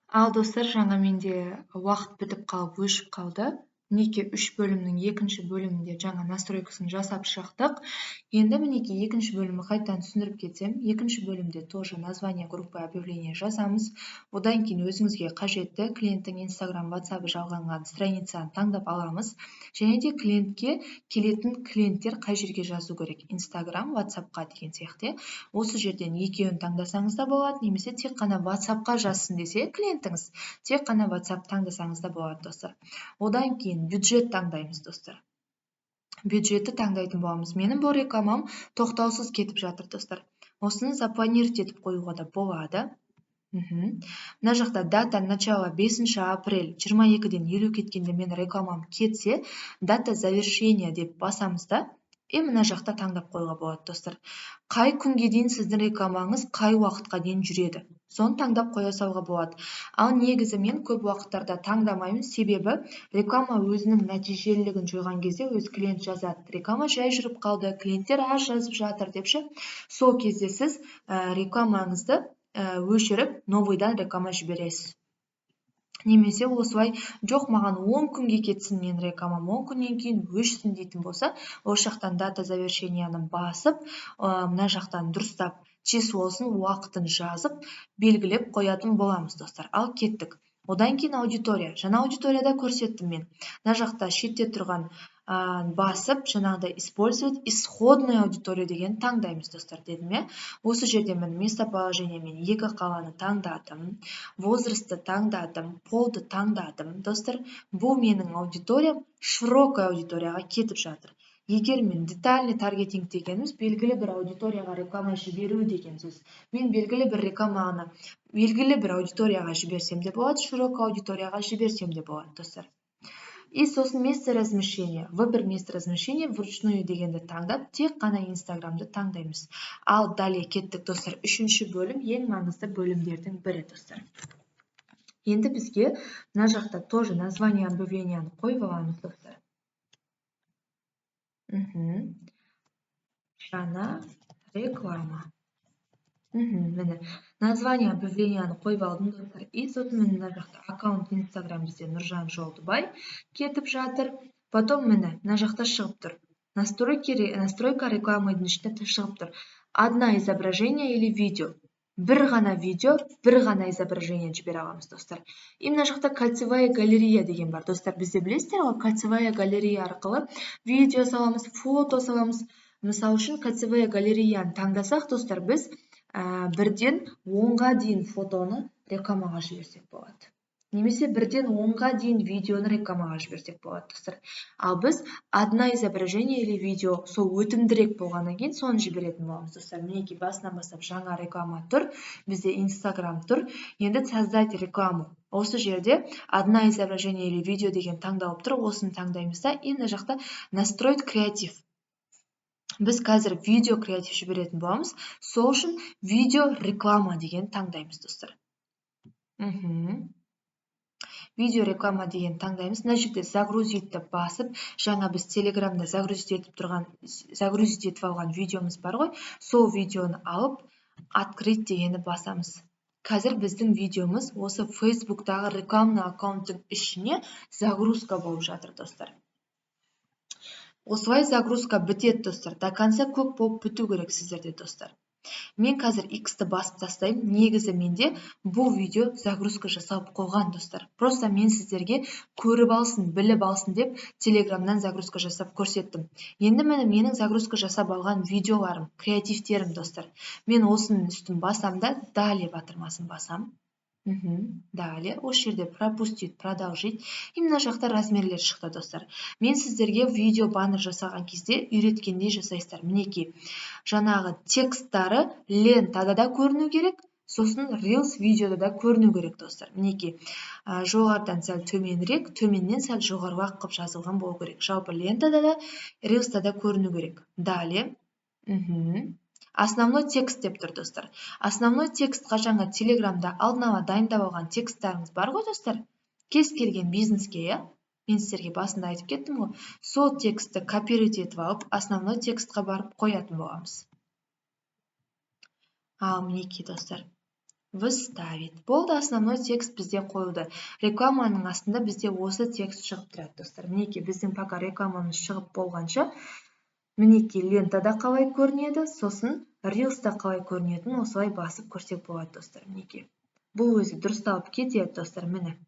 Ал достар, жаңа менде уақыт бітіп қалып өшіп қалды. Мінекей 3 бөлімнің екінші бөлімінде жаңа настройкасын жасап шықтық. Енді мінекей екінші бөлімі қайтадан түсіндіріп кетсем, екінші бөлімде тоже название группы объявления жазамыз. Одан кейін өзіңізге қажетті клиенттің Instagram, WhatsApp жалғанған страницаны таңдап аламыз. Және де клиентке келетін клиенттер қай жерге жазу керек? Instagram, WhatsAppқа деген сияқты. Осы жерден екеуін таңдасаңыз да болады, немесе тек қана WhatsAppқа жазсын десе клиентіңіз, тек қана WhatsApp таңдасаңыз да болады, достар. Одан кейін бюджет таңдаймыз, достар. Бюджетті таңдайтын боламыз. Менің бұл рекламам тоқтаусыз кетіп жатыр, достар. Осыны запланировать етіп қоюға да болады. Мына жақта дата начала 5 апрель 22-ден 50 кеткенде мен рекламам кетсе, дата завершения деп басамыз да, мына жақта таңдап қоюға болады, достар. Қай күнге дейін сіздің рекламаңыз қай уақытқа дейін жүреді, соны таңдап қоя салуға болады. Ал негізі мен көп уақыттарда таңдамаймын, себебі реклама өзінің нәтижелілігін жойған кезде өз клиент жазады, реклама жай жүріп қалды, клиенттер аз жазып жатыр депші. Сол кезде сіз рекламаңызды өшіріп, новыйдан реклама жібересіз. Немесе осылай, жоқ, маған 10 күнге кетсін мен рекламам, 10 күннен кейін өшсін дейтін болса, ол жақтан дата завершенияны басып, мына жақтан дұрыстап числосын, уақытын жазып, белгілеп қоятын боламыз, достар. Ал кеттік. Одан кейін аудитория. Жаңа аудиторияда көрсеттім мен. Мына жақта шетте тұрған басып, жаңағыдай использовать исходную аудиторию деген таңдаймыз, достар, дедім. Осы жерде мен местоположение мен екі қаланы таңдадым, возрастты таңдадым, полды таңдадым, достар. Бұл менің аудиториям широкая аудиторияға кетіп жатыр. Егер мен детальный таргетинг дегеніміз белгілі бір аудиторияға реклама жіберу деген сөз. Мен белгілі бір рекламаны белгілі бір аудиторияға жіберсем де болады, широкая аудиторияға жіберсем де болады, достар. И сосын место размещения. Выбір место размещения вручную дегенді таңдап, тек қана Инстаграмды таңдаймыз. Ал далее кеттік, достар. Үшінші бөлім ең маңызды бөлімдердің бірі, достар. Енді бізге мына жақта тоже название объявленияны қойып аламыз, достар. Жаңа реклама. Міне, название объявленияны қойып алдым, достар. И сосын мына жақта аккаунт Инстаграм бізде Нұржан Жолдыбай кетіп жатыр. Потом міне, мына жақта шығып тұр. Настройка рекламыйдың ішінде шығып тұр. Одна изображение или видео. Бір ғана видео, бір ғана изображение жібере аламыз, достар. И мына жақта кольцевая галерея деген бар, достар. Бізде білесіздер ғой, кольцевая галерея арқылы видео саламыз, фото саламыз. Мысал үшін кольцевая галереяны таңдасақ, достар, біз бірден 10-ға дейін фотоны рекламаға жіберсек болады. Немесе бірден 10-ға дейін видеоны рекламаға жіберсек болады, достар. Ал біз одна изображение или видео сол өтімдірек болғаннан кейін соны жіберетін боламыз, достар. Мінекей басынан бастап жаңа реклама тұр, бізде Инстаграм тұр. Енді создать рекламу. Осы жерде одна изображение или видео деген таңдалып тұр, осыны таңдаймыз да, и мына жақта настроить креатив. Біз қазір видео креатив жіберетін боламыз. Сол үшін видео реклама деген таңдаймыз, достар. Видео реклама деген таңдаймыз. Мына жерде загрузитті басып, жаңа біз Телеграмда загрузить етіп алған видеомыз бар ғой, сол видеоны алып, открыть дегенді басамыз. Қазір біздің видеомыз осы Facebook'тағы рекламный аккаунттың ішіне загрузка болып жатыр, достар. Осылай загрузка бітеді, достар. До конца көк болып біту керек сіздерде, достар. Мен қазір X-ті басып тастаймын. Негізі менде бұл видео загрузка жасалып қойған, достар. Просто мен сіздерге көріп алсын, біліп алсын деп Телеграмнан загрузка жасап көрсеттім. Енді менің загрузка жасап алған видеоларым, креативтерім, достар. Мен осының үстін басам да, далее батырмасын басам. Далее, осы жерде пропустить, продолжить. И мына жақта размерлер шықты, достар. Мен сіздерге видео баннер жасаған кезде үйреткендей жасайсыздар. Мінекей, жаңағы тексттары лентада да көріну керек, сосын Reels видеода да көріну керек, достар. Мінекей, жоғарыдан сәл төменірек, төменнен сәл жоғарырақ қылып жазылған болу керек. Жалпы лентада да, Reels'та да көріну керек. Далее. Основной текст деп тұр, достар. Основной текстқа жаңа Телеграмда алдын ала дайындап алған тексттарыңыз бар ғой, достар. Кез келген бизнеске, мен сіздерге басында айтып кеттім ғой, сол текстті копировать етіп алып, основной текстқа барып қоятын боламыз. Ал мінекей, достар. выставить. Болды, основной текст бізде қойылды. Рекламаның астында бізде осы текст шығып тұрады, достар. Мінекей, біздің пока рекламамыз шығып болғанша, мінекей лентада қалай көрінеді, сосын рилста қалай көрінетін осылай басып көрсек болады, достар. Мінекей. Бұл өзі дұрысталып кетеді, достар, міне.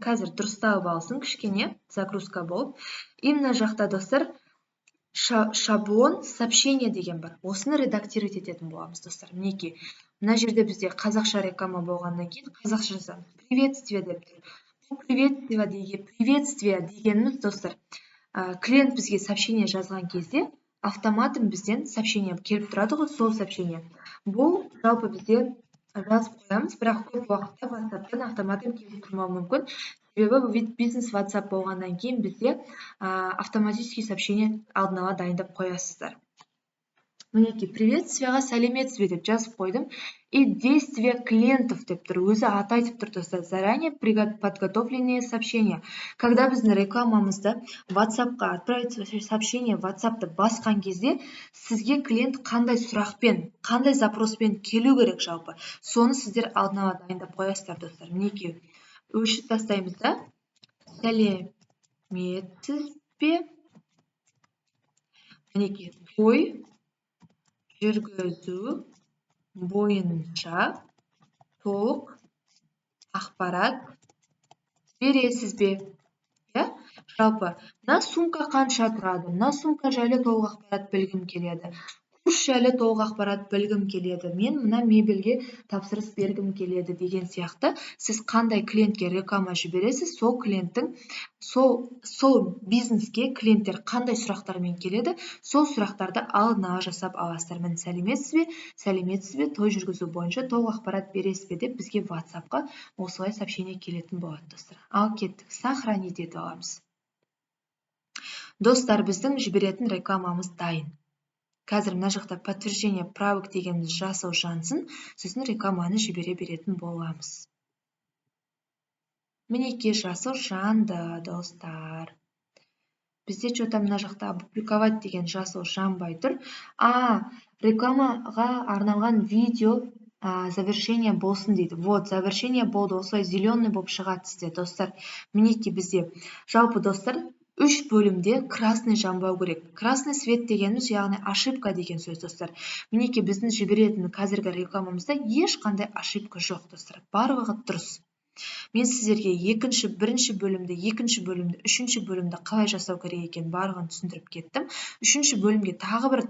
Қазір дұрысталып алсын, кішкене загрузка болып. И мына жақта, достар, шаблон сообщение деген бар. Осыны редактировать ететін боламыз, достар. Мінекей, мына жерде бізде қазақша реклама болғаннан кейін қазақша жазамыз. Приветствие деп тұр. Приветствие дегеніміз, достар, клиент бізге сообщение жазған кезде автоматын бізден сообщение келіп тұрады ғой, сол сообщение. Бұл жалпы бізде жазып қоямыз, бірақ көп уақытта WhatsApp-тан автоматын келіп тұрмауы мүмкін. Себебі бизнес WhatsApp болғаннан кейін бізде автоматический сообщение алдын ала дайындап қоясыздар. Мінекей, приветствияға сәлеметсіз бе деп жазып қойдым. И действие клиентов деп тұр. Өзі аты айтып тұр, достар. Заранее подготовленные сообщения. Когда біздің рекламамызды WhatsApp-қа отправить сообщение WhatsApp-ты басқан кезде, сізге клиент қандай сұрақпен, қандай запроспен келу керек жалпы. Соны сіздер алдын ала дайындап қоясыздар, достар. Мінекей, өшіп тастаймыз да. Сәлеметсіз бе? Мінекей, той жүргізу бойынша толық ақпарат бересіз бе? Жалпы, мына сумка қанша тұрады? Мына сумка жайлы толық ақпарат білгім келеді. Курс жайлы толық ақпарат білгім келеді. Мен мына мебельге тапсырыс бергім келеді деген сияқты. Сіз қандай клиентке реклама жібересіз, сол клиенттің, сол бизнеске клиенттер қандай сұрақтармен келеді, сол сұрақтарды алдын ала жасап аласыздар. Міне, сәлеметсіз бе, той жүргізу бойынша толық ақпарат бересіз бе деп бізге WhatsApp-қа осылай сообщение келетін болады, достар. Ал кеттік, сохранить ете аламыз. Достар, біздің жіберетін рекламамыз дайын. Қазір мына жақта подтверждение правок дегеніміз жасау жансын, сосын рекламаны жібере беретін боламыз. Мінекей, жасау жанды, достар. Бізде что-то мына жақта опубликовать деген жасау жанбай тұр. Рекламаға арналған видео завершение болсын дейді. Вот, завершение болды, осылай зеленый болып шығады сізде, достар. Мінекей, бізде жалпы, достар, 3 бөлімде красный жанбау керек. Красный свет дегеніміз, яғни ошибка деген сөз, достар. Мінекей, біздің жіберетін қазіргі рекламамызда ешқандай ошибка жоқ, достар. Барлығы дұрыс. Мен сіздерге бірінші бөлімді, екінші бөлімді, үшінші бөлімді қалай жасау керек екен барлығын түсіндіріп кеттім. Үшінші бөлімге тағы бір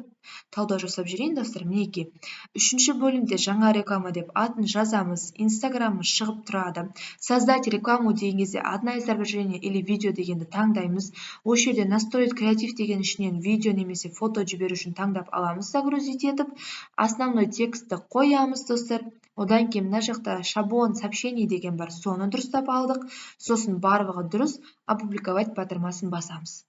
талдау жасап жүрейін, достар. Мінекей, үшінші бөлімде жаңа реклама деп атын жазамыз, инстаграмымыз шығып тұрады. Создать рекламу деген кезде одна изображение или видео дегенді таңдаймыз. Осы жерде настроить креатив деген ішінен видео немесе фото жіберу үшін таңдап аламыз, загрузить етіп. Основной текстті қоямыз, достар. Одан кейін мына жақта шаблон сообщений деген бар, соны дұрыстап алдық. Сосын барлығы дұрыс, опубликовать батырмасын басамыз.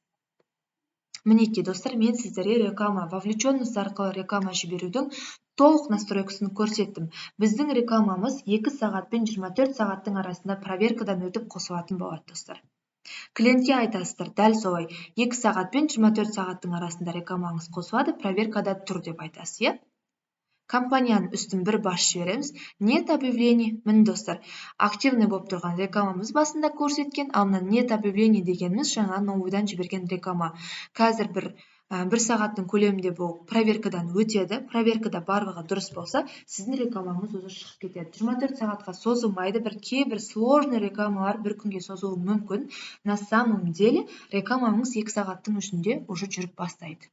Мінекей, достар, мен сіздерге реклама, вовлеченность арқылы реклама жіберудің толық настройкасын көрсеттім. Біздің рекламамыз 2 сағат пен 24 сағаттың арасында проверкадан өтіп қосылатын болады, достар. Клиентке айтасыздар, дәл солай 2 сағат пен 24 сағаттың арасында рекламаңыз қосылады, проверкада тұр деп айтасыз, Компанияның үстін бір баш жібереміз. Нет объявлений. Міне, достар, активный болып тұрған рекламамыз басында көрсеткен, ал мына нет объявлений дегеніміз жаңа новыйдан жіберген реклама. Қазір бір сағаттың көлемінде бұл проверкадан өтеді. Проверкада барлығы дұрыс болса, сіздің рекламаңыз өзі шығып кетеді. 24 сағатқа созылмайды, кейбір сложный рекламалар бір күнге созылуы мүмкін. На самом деле рекламаңыз 2 сағаттың ішінде уже жүріп бастайды.